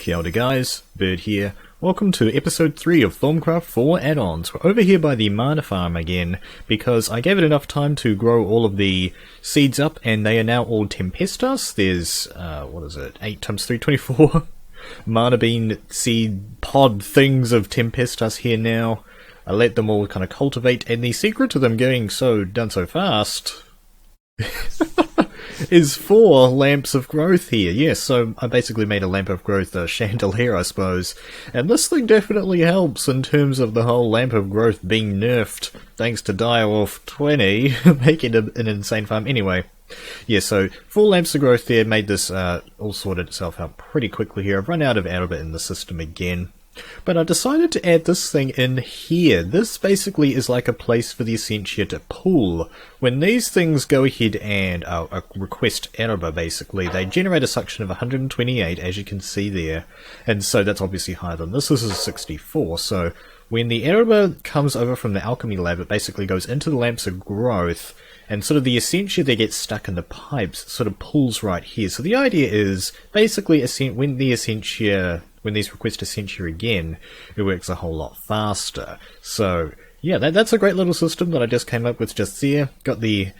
Kia ora guys, Bird here. Welcome to episode 3 of Thaumcraft for Addons. We're over here by the mana farm again, because I gave it enough time to grow all of the seeds up, and they are now all Tempestas. There's, 8 times 3, 24 mana bean seed pod things of Tempestas here now. I let them all kind of cultivate, and the secret to them going done so fast is 4 lamps of growth here. Yes, so I basically made a lamp of growth chandelier, I suppose. And this thing definitely helps in terms of the whole lamp of growth being nerfed, thanks to Direwolf 20, making an insane farm. Anyway, yeah, so 4 lamps of growth there made this all sorted itself out pretty quickly here. I've run out of Alba in the system again. But I decided to add this thing in here. This basically is like a place for the Essentia to pool. When these things go ahead and request Erba, basically, they generate a suction of 128, as you can see there. And so that's obviously higher than this. This is 64, so when the Erba comes over from the alchemy lab, it basically goes into the lamps of growth, and sort of the Essentia that gets stuck in the pipes sort of pulls right here. So the idea is, basically, when these request Essentia again, it works a whole lot faster. So yeah, that's a great little system that I just came up with just there. Got the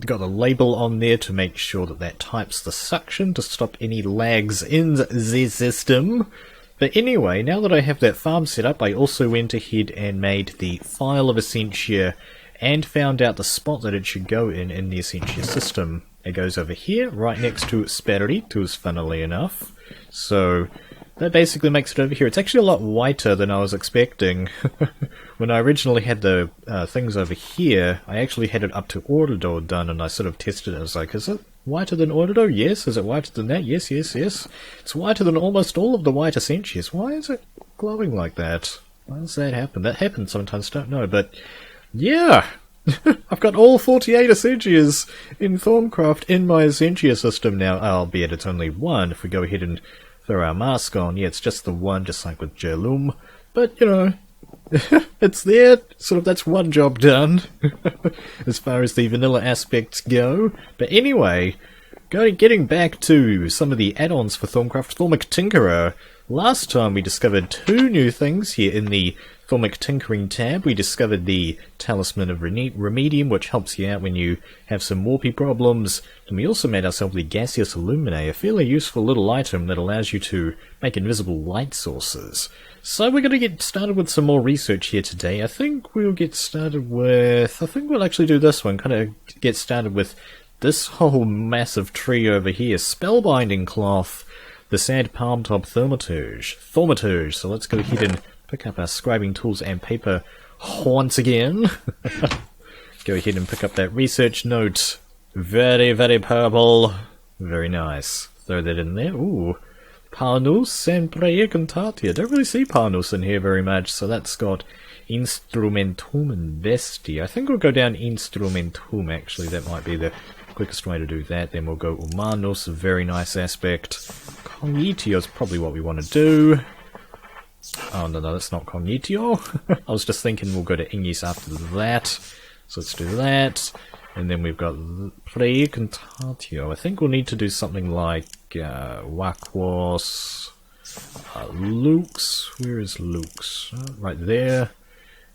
label on there to make sure that types the suction to stop any lags in the system. But anyway, now that I have that farm set up, I also went ahead and made the file of Essentia and found out the spot that it should go in the Essentia system. It goes over here, right next to Spellbinders, funnily enough. So that basically makes it over here. It's actually a lot whiter than I was expecting. When I originally had the things over here, I actually had it up to Ordido done, and I sort of tested it. I was like, is it whiter than Ordido? Yes. Is it whiter than that? Yes, yes, yes. It's whiter than almost all of the white Essentias. Why is it glowing like that? Why does that happen? That happens sometimes, don't know, but yeah! I've got all 48 Essentias in Thaumcraft in my Essentia system now, albeit it's only one. If we go ahead and throw our mask on, yeah, it's just the one, just like with Jerlum. But, you know, it's there, sort of, that's one job done, as far as the vanilla aspects go. But anyway, getting back to some of the add-ons for Thaumcraft, Thaumic Tinkerer. Last time we discovered 2 new things here in the Thaumic Tinkering tab. We discovered the Talisman of Remedium, which helps you out when you have some warpy problems. And we also made ourselves the Gaseous Illuminae, a fairly useful little item that allows you to make invisible light sources. So we're going to get started with some more research here today. I think we'll actually do this one, kind of get started with this whole massive tree over here. Spellbinding Cloth, the Sad Palm Top Thaumaturge. So let's go ahead and pick up our scribing tools and paper once again. Go ahead and pick up that research note. Very, very purple. Very nice. Throw that in there. Ooh. Parnus and Precantatia. Don't really see Parnus in here very much, so that's got Instrumentum and Vesti. I think we'll go down Instrumentum, actually. That might be the quickest way to do that. Then we'll go Humanus, a very nice aspect. Cognitio is probably what we want to do. Oh, no, that's not Cognitio. I was just thinking we'll go to Ingis after that. So let's do that. And then we've got Precantatio. I think we'll need to do something like Wakwas, Lux. Where is Lux? Right there.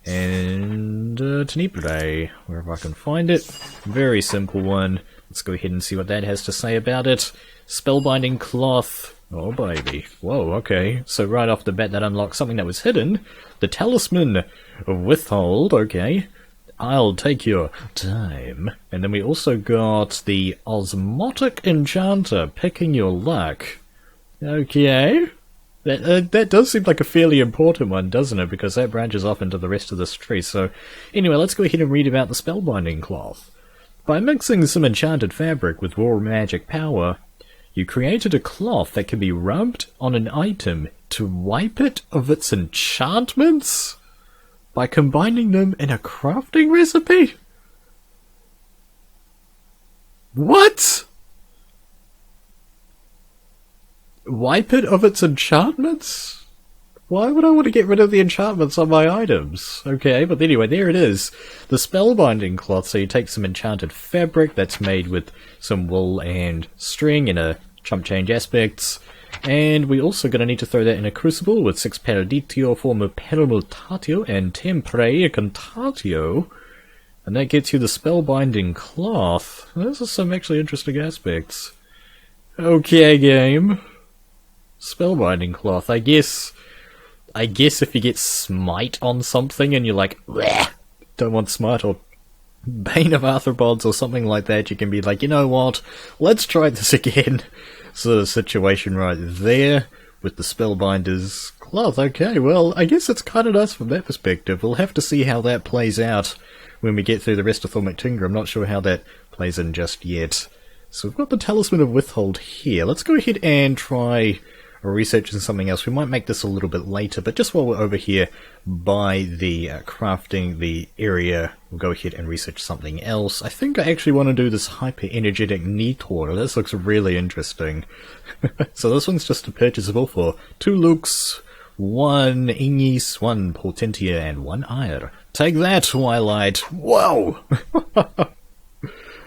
And Tenipre, wherever I can find it. Very simple one. Let's go ahead and see what that has to say about it. Spellbinding Cloth. Oh baby. Whoa, okay. So right off the bat that unlocks something that was hidden. The Talisman of Withhold, okay. I'll take your time. And then we also got the Osmotic Enchanter, Picking Your Luck. Okay. That does seem like a fairly important one, doesn't it? Because that branches off into the rest of this tree. So anyway, let's go ahead and read about the Spellbinding Cloth. By mixing some enchanted fabric with raw magic power, you created a cloth that can be rubbed on an item to wipe it of its enchantments by combining them in a crafting recipe? What? Wipe it of its enchantments? Why would I want to get rid of the enchantments on my items? Okay, but anyway, there it is. The Spellbinding Cloth. So you take some enchanted fabric that's made with some wool and string in a chump change aspects. And we're also going to need to throw that in a crucible with 6 Paraditio, 4 Permutatio, and 10 Contatio. And that gets you the Spellbinding Cloth. Those are some actually interesting aspects. Okay, game. Spellbinding Cloth. I guess if you get Smite on something and you're like, bleh, don't want Smite or Bane of Arthropods or something like that, you can be like, you know what, let's try this again. Sort of situation right there with the Spellbinders Cloth. Okay, well, I guess it's kind of nice from that perspective. We'll have to see how that plays out when we get through the rest of Thaumic Tinkerer. I'm not sure how that plays in just yet. So we've got the Talisman of Withhold here. Let's go ahead and try researching something else. We might make this a little bit later, but just while we're over here by the crafting the area, we'll go ahead and research something else. I think I actually want to do this Hyperenergetic Nitor. This looks really interesting. So this one's just purchasable for 2 looks, 1 Ignis, 1 Potentia, and 1 Ire. Take that, Twilight! Whoa!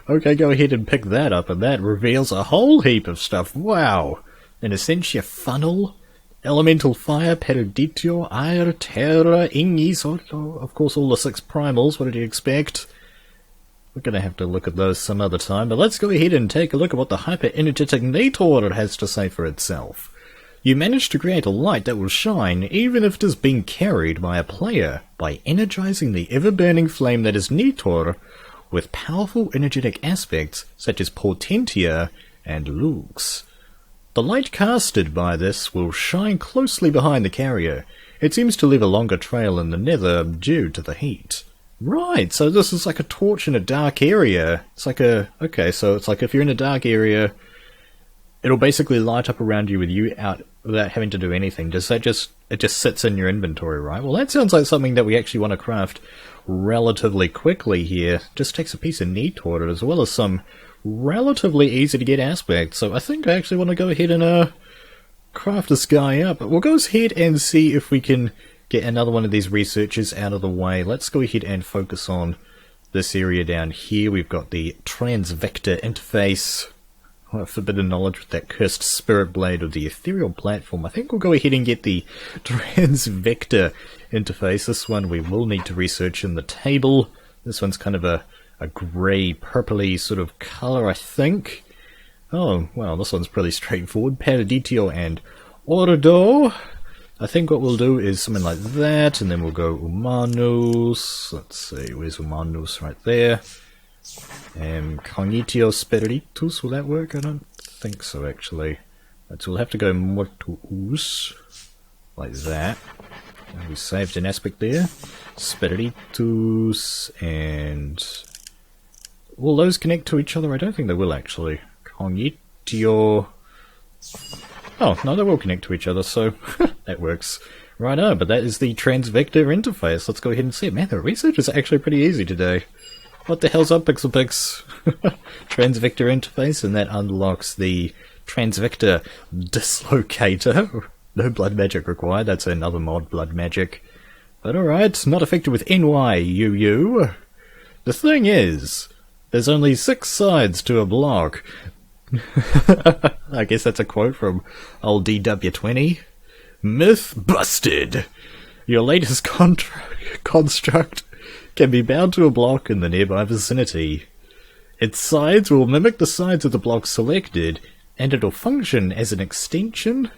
Okay, go ahead and pick that up, and that reveals a whole heap of stuff. Wow! An Essentia Funnel, Elemental Fire, Paraditio, Ire, Terra, Ignis, of course all the 6 primals, what did you expect? We're going to have to look at those some other time, but let's go ahead and take a look at what the Hyperenergetic Nitor has to say for itself. You manage to create a light that will shine even if it is being carried by a player by energizing the ever-burning flame that is Nitor with powerful energetic aspects such as Potentia and Lux. The light casted by this will shine closely behind the carrier. It seems to leave a longer trail in the nether due to the heat. Right, so this is like a torch in a dark area. It's like okay, so it's like if you're in a dark area, it'll basically light up around you with you out without having to do anything. It just sits in your inventory, right? Well, that sounds like something that we actually want to craft relatively quickly here. Just takes a piece of Nitor as well as some relatively easy to get aspects. So I think I actually want to go ahead and craft this guy up. We'll go ahead and see if we can get another one of these researchers out of the way. Let's go ahead and focus on this area down here. We've got the TransVictor Interface. Forbidden knowledge with that cursed spirit blade of the ethereal platform. I think we'll go ahead and get the TransVictor Interface. This one we will need to research in the table. This one's kind of a grey, purpley sort of colour, I think. Oh, well, this one's pretty straightforward. Paraditio and Ordo. I think what we'll do is something like that, and then we'll go Humanus. Let's see, where's Humanus? Right there. Cognitio Spiritus, will that work? I don't think so, actually. So we'll have to go Mortuus, like that. And we saved an aspect there. Spiritus, and... will those connect to each other? I don't think they will, actually. Cognitio... oh, no, they will connect to each other, so that works. Righto, but that is the TransVictor Interface. Let's go ahead and see it. Man, the research is actually pretty easy today. What the hell's up, pixlepix? TransVictor Interface, and that unlocks the TransVictor Dislocator. No blood magic required, that's another mod, blood magic. But alright, not affected with NYUU. The thing is, there's only 6 sides to a block. I guess that's a quote from old DW20. Myth busted! Your latest construct can be bound to a block in the nearby vicinity. Its sides will mimic the sides of the block selected, and it'll function as an extension.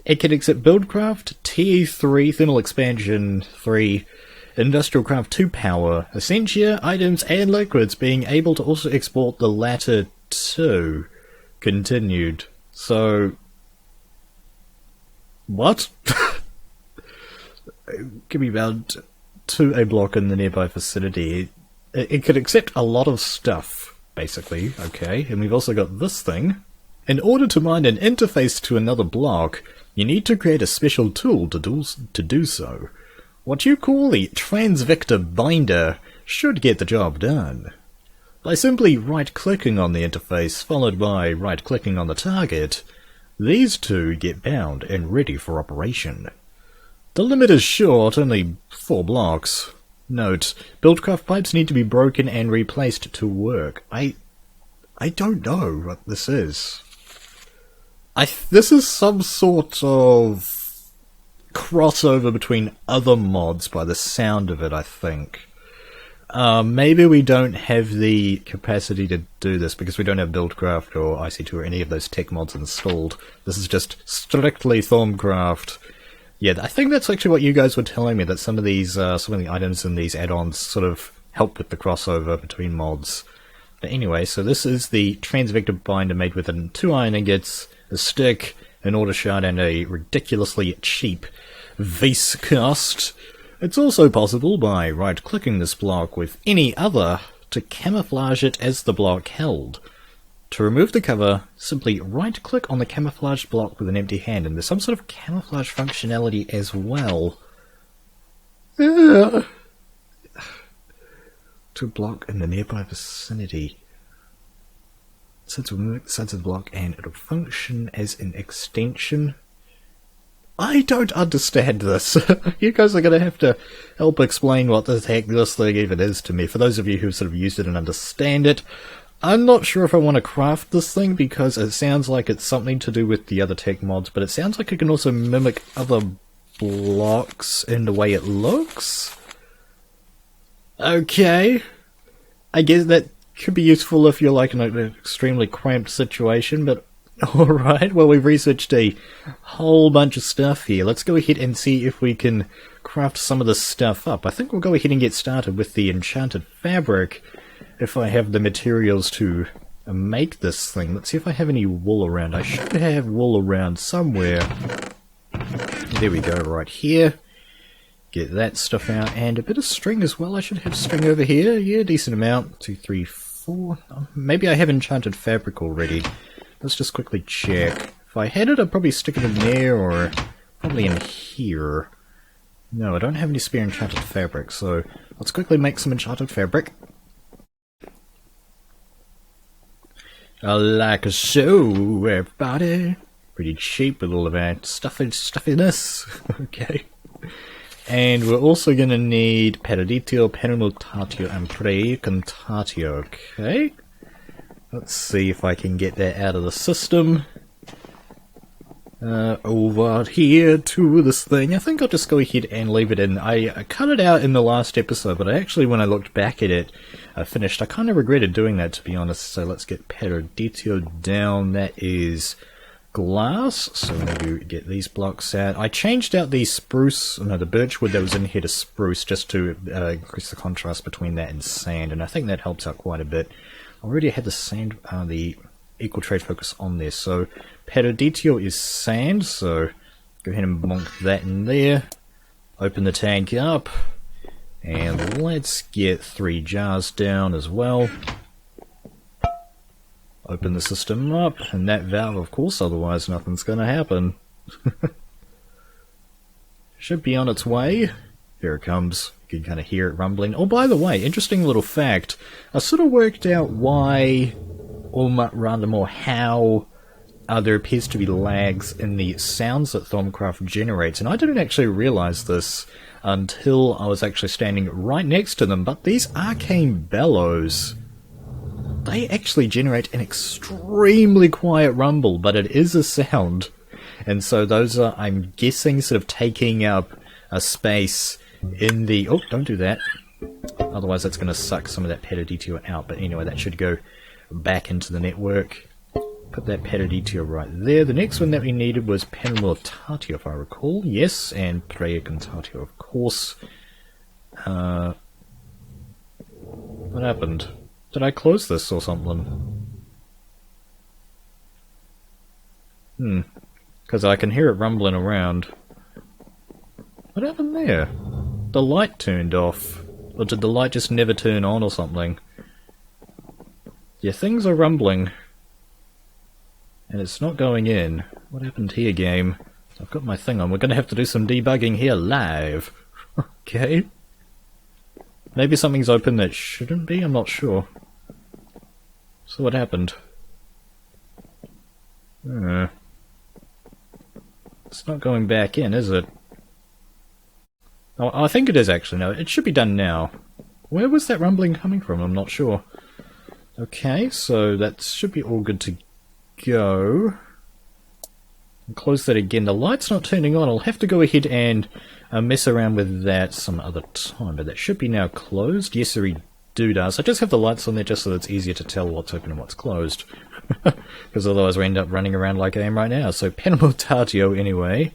It can accept Birdtross, TE3, Thermal Expansion 3, Industrial Craft 2 power, Essentia, items, and liquids, being able to also export the latter too. Continued. So... what? Can be bound to a block in the nearby vicinity. It could accept a lot of stuff, basically, okay? And we've also got this thing. In order to mine an interface to another block, you need to create a special tool to do so. What you call the TransVictor Binder should get the job done. By simply right-clicking on the interface, followed by right-clicking on the target, these two get bound and ready for operation. The limit is short, only 4 blocks. Note, Birdtross pipes need to be broken and replaced to work. I don't know what this is. This is some sort of crossover between other mods by the sound of it, I think. Maybe we don't have the capacity to do this because we don't have Birdtross or IC2 or any of those tech mods installed. This is just strictly Thaumcraft. Yeah, I think that's actually what you guys were telling me, that some of these, some of the items in these add-ons sort of help with the crossover between mods. But anyway, so this is the TransVictor Binder made with 2 iron ingots, a stick, an auto shard, and a ridiculously cheap vase cast. It's also possible by right-clicking this block with any other to camouflage it as the block held. To remove the cover, simply right-click on the camouflaged block with an empty hand, and there's some sort of camouflage functionality as well. To block in the nearby vicinity. Since we'll move the sides of the block and it'll function as an extension. I don't understand this. You guys are going to have to help explain what the heck this thing even is to me. For those of you who sort of used it and understand it, I'm not sure if I want to craft this thing because it sounds like it's something to do with the other tech mods, but it sounds like it can also mimic other blocks in the way it looks. Okay. I guess that could be useful if you're like in an extremely cramped situation, but alright, well we've researched a whole bunch of stuff here. Let's go ahead and see if we can craft some of this stuff up. I think we'll go ahead and get started with the enchanted fabric, if I have the materials to make this thing. Let's see if I have any wool around. I should have wool around somewhere. There we go, right here. Get that stuff out, and a bit of string as well. I should have string over here. Yeah, decent amount. 2, 3, 4. Maybe I have enchanted fabric already. Let's just quickly check. If I had it, I'd probably stick it in there, or probably in here. No, I don't have any spare enchanted fabric, so let's quickly make some enchanted fabric. Like so, everybody. Pretty cheap with all of our stuffiness. Okay. And we're also going to need Paraditio, Penmutatio, and Precontatio. Okay. Let's see if I can get that out of the system. Over here to this thing. I think I'll just go ahead and leave it in. I cut it out in the last episode, but actually when I looked back at it, finished, I kind of regretted doing that, to be honest. So let's get Paraditio down. That is glass. So I'm going to get these blocks out. I changed out the spruce, no, the birchwood that was in here to spruce, just to increase the contrast between that and sand, and I think that helps out quite a bit. I already had the sand, the equal trade focus on there, so Paraditio is sand, so go ahead and bonk that in there. Open the tank up, and let's get 3 jars down as well. Open the system up, and that valve, of course, otherwise nothing's going to happen. Should be on its way. Here it comes. You can kind of hear it rumbling. Oh, by the way, interesting little fact. I sort of worked out why, or rather more how, there appears to be lags in the sounds that Thaumcraft generates. And I didn't actually realize this until I was actually standing right next to them. But these arcane bellows, they actually generate an extremely quiet rumble, but it is a sound. And so those are, I'm guessing, sort of taking up a space in the... Oh, don't do that. Otherwise that's going to suck some of that Paraditio out. But anyway, that should go back into the network. Put that Paraditio right there. The next one that we needed was Penmutatio, if I recall. Yes, and Precontatio, of course. What happened? Did I close this or something? Because I can hear it rumbling around. What happened there? The light turned off. Or did the light just never turn on or something? Yeah, things are rumbling. And it's not going in. What happened here, game? I've got my thing on. We're going to have to do some debugging here live. Okay. Maybe something's open that shouldn't be? I'm not sure. So what happened? It's not going back in, is it? Oh, I think it is actually. No, it should be done now. Where was that rumbling coming from? I'm not sure. Okay, so that should be all good to go. Close that again. The light's not turning on. I'll have to go ahead and mess around with that some other time, but that should be now closed. Yes, sir, does. I just have the lights on there just so that it's easier to tell what's open and what's closed. Because otherwise we end up running around like I am right now. So Penamortatio anyway.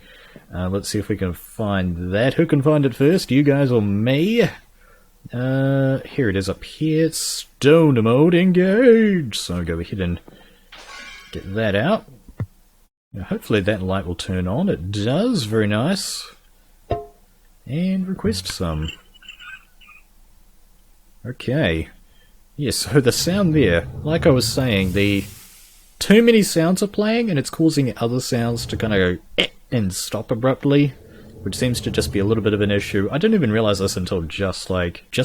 Let's see if we can find that. Who can find it first? You guys or me? Here it is up here. Stone mode engage. So go ahead and get that out. Now hopefully that light will turn on. It does. Very nice. And request some. Okay. Yes, so the sound there, like I was saying, too many sounds are playing and it's causing other sounds to kind of go and stop abruptly, which seems to just be a little bit of an issue. I didn't even realize this until just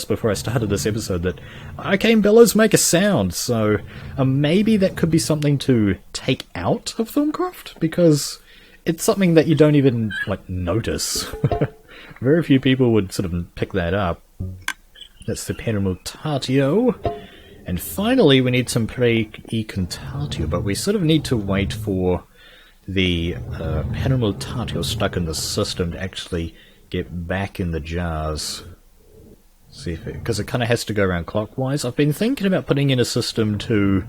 before I started this episode that arcane bellows make a sound, so maybe that could be something to take out of Thaumcraft, because it's something that you don't even notice. Very few people would sort of pick that up. That's the Penamortatio. And finally we need some Pre-Econtatio, but we sort of need to wait for the Penamortatio stuck in the system to actually get back in the jars. See if because it kind of has to go around clockwise. I've been thinking about putting in a system to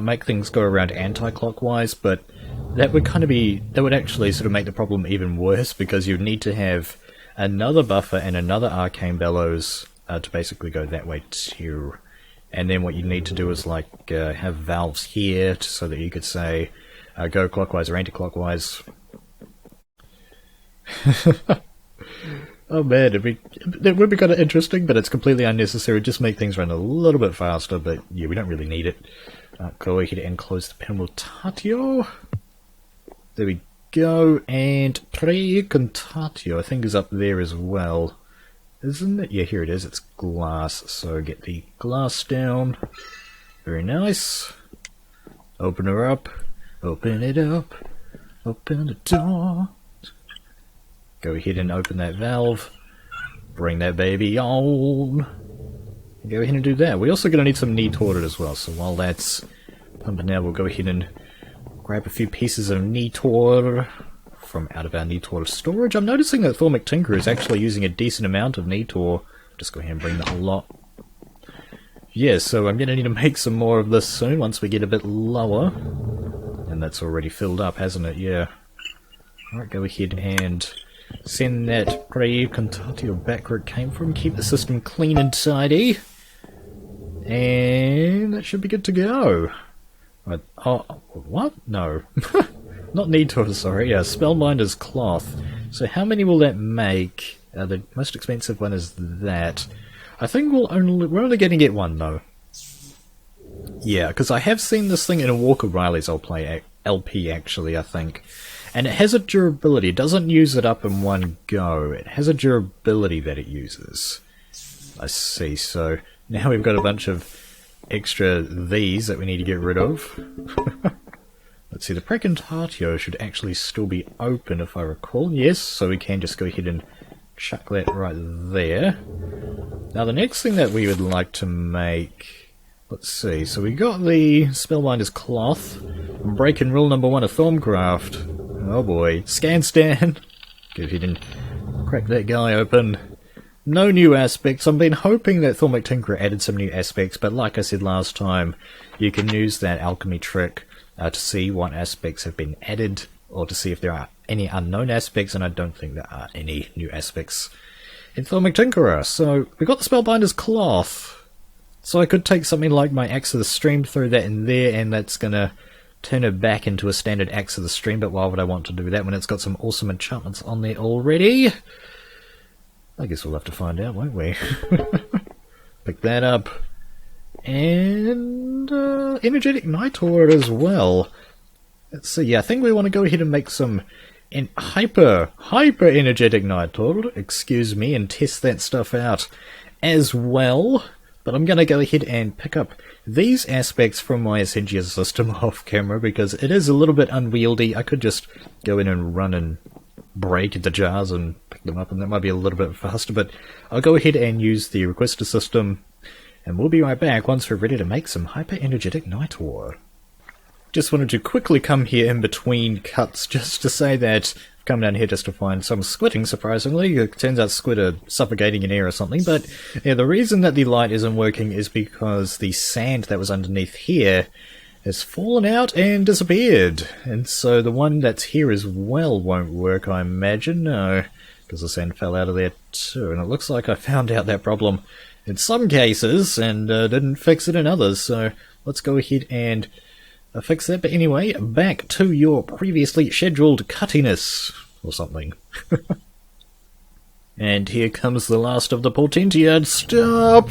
make things go around anti-clockwise, but that would actually sort of make the problem even worse, because you'd need to have another buffer and another arcane bellows to basically go that way too. And then what you need to do is have valves here so that you could say go clockwise or anti-clockwise. Oh man, it would be kind of interesting, but it's completely unnecessary. Just make things run a little bit faster, but yeah, we don't really need it. Go ahead and close the Penamortatio. There we go, and Pre-Econtatio I think is up there as well. Isn't it? Yeah, here it is. It's glass. So get the glass down. Very nice. Open her up. Open it up. Open the door. Go ahead and open that valve. Bring that baby on. Go ahead and do that. We're also going to need some Nitor as well. So while that's pumping out, we'll go ahead and grab a few pieces of Nitor from out of our Nitor storage. I'm noticing that Thaumic Tinkerer is actually using a decent amount of Nitor. Just go ahead and bring the whole lot. Yeah, so I'm going to need to make some more of this soon once we get a bit lower. And that's already filled up, hasn't it? Yeah. Alright, go ahead and send that Pre-Econtatio back where it came from. Keep the system clean and tidy. And that should be good to go. Right. Oh, what? No. Not Nitor, sorry. Yeah, Spellbinders Cloth. So how many will that make? The most expensive one is that. I think we're only going to get one though. Yeah, because I have seen this thing in a Walker Riley's LP actually, I think. And it has a durability. It doesn't use it up in one go. It has a durability that it uses. I see, so now we've got a bunch of extra these that we need to get rid of. Let's see, the Pre-Econtatio should actually still be open if I recall. Yes, so we can just go ahead and chuck that right there. Now the next thing that we would like to make, let's see, so we got the Spellbinders Cloth, breaking rule number 1 of Thaumcraft. Oh boy, scan stand. Go ahead and crack that guy open. No new aspects. I've been hoping that Thaumic Tinkerer added some new aspects, but like I said last time, you can use that alchemy trick to see what aspects have been added, or to see if there are any unknown aspects, and I don't think there are any new aspects in Thaumic Tinkerer. So we got the Spellbinders Cloth. So I could take something like my Axe of the Stream, throw that in there, and that's gonna turn it back into a standard Axe of the Stream, but why would I want to do that when it's got some awesome enchantments on there already? I guess we'll have to find out, won't we? Pick that up. And Energetic Nitor as well. Let's see, yeah, I think we want to go ahead and make some Hyperenergetic Nitor, excuse me, and test that stuff out as well. But I'm going to go ahead and pick up these aspects from my Essentia system off camera, because it is a little bit unwieldy. I could just go in and run and break the jars and pick them up, and that might be a little bit faster, but I'll go ahead and use the requester system, and we'll be right back once we're ready to make some Hyperenergetic Nitor. Just wanted to quickly come here in between cuts just to say that I've come down here just to find some squidding, surprisingly. It turns out squid are suffocating in air or something, but yeah, the reason that the light isn't working is because the sand that was underneath here has fallen out and disappeared. And so the one that's here as well won't work, I imagine. No, because the sand fell out of there too. And it looks like I found out that problem in some cases and didn't fix it in others. So let's go ahead and fix that. But anyway, back to your previously scheduled cuttiness or something. And here comes the last of the Portentiad. Stop!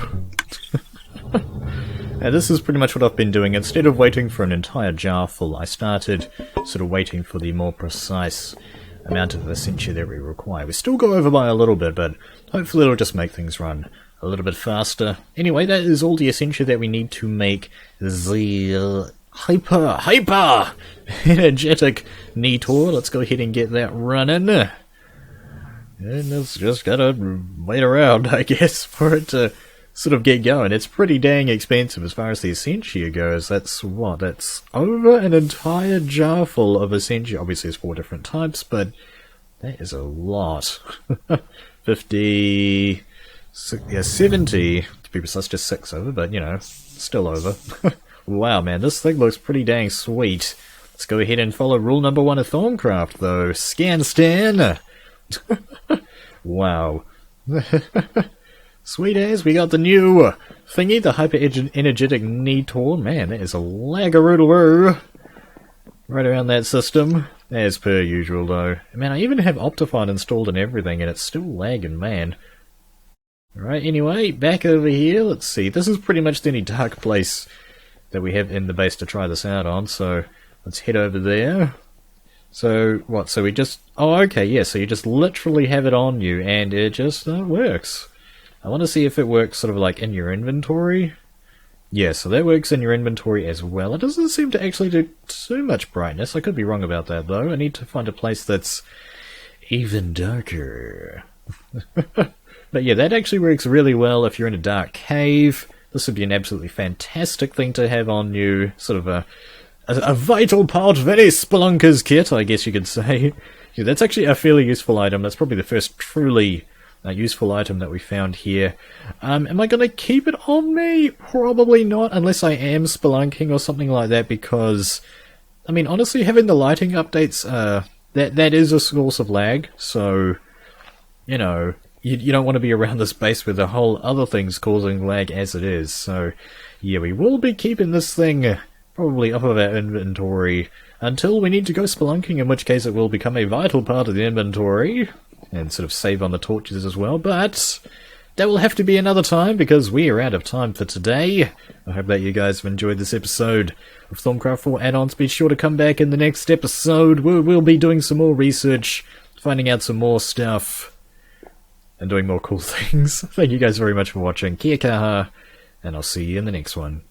Now this is pretty much what I've been doing. Instead of waiting for an entire jar full, I started sort of waiting for the more precise amount of essentia that we require. We still go over by a little bit, but hopefully it'll just make things run a little bit faster. Anyway, that is all the essentia that we need to make the Hyperenergetic Nitor. Let's go ahead and get that running. And it's just gotta wait around, I guess, for it to sort of get going. It's pretty dang expensive as far as the essentia goes. That's what? That's over an entire jar full of essentia. Obviously there's 4 different types, but that is a lot. 50... yeah, 70, to be precise, just 6 over, but you know, still over. Wow, man, this thing looks pretty dang sweet. Let's go ahead and follow rule number 1 of Thaumcraft, though. Scan. Wow. Sweet as, we got the new thingy, the Hyperenergetic Nitor. Man, that is a lagaroodle right around that system. As per usual, though. Man, I even have Optifine installed and everything, and it's still lagging, man. Alright, anyway, back over here, let's see. This is pretty much the only dark place that we have in the base to try this out on, so let's head over there. So, what, so we just... oh, okay, yeah, so you just literally have it on you, and it just works. I want to see if it works sort of like in your inventory. Yeah, so that works in your inventory as well. It doesn't seem to actually do too much brightness. I could be wrong about that, though. I need to find a place that's even darker. But yeah, that actually works really well if you're in a dark cave. This would be an absolutely fantastic thing to have on you. Sort of a vital part of any spelunker's kit, I guess you could say. Yeah, that's actually a fairly useful item. That's probably the first truly useful item that we found here. Am I going to keep it on me? Probably not, unless I am spelunking or something like that, because, I mean, honestly, having the lighting updates, that is a source of lag, so, you know, you don't want to be around this base with a whole other things causing lag as it is, so, yeah, we will be keeping this thing probably off of our inventory until we need to go spelunking, in which case it will become a vital part of the inventory, and sort of save on the torches as well, but that will have to be another time because we are out of time for today. I hope that you guys have enjoyed this episode of Thaumcraft 4 Addons. Be sure to come back in the next episode. We'll be doing some more research, finding out some more stuff, and doing more cool things. Thank you guys very much for watching. Kia kaha, and I'll see you in the next one.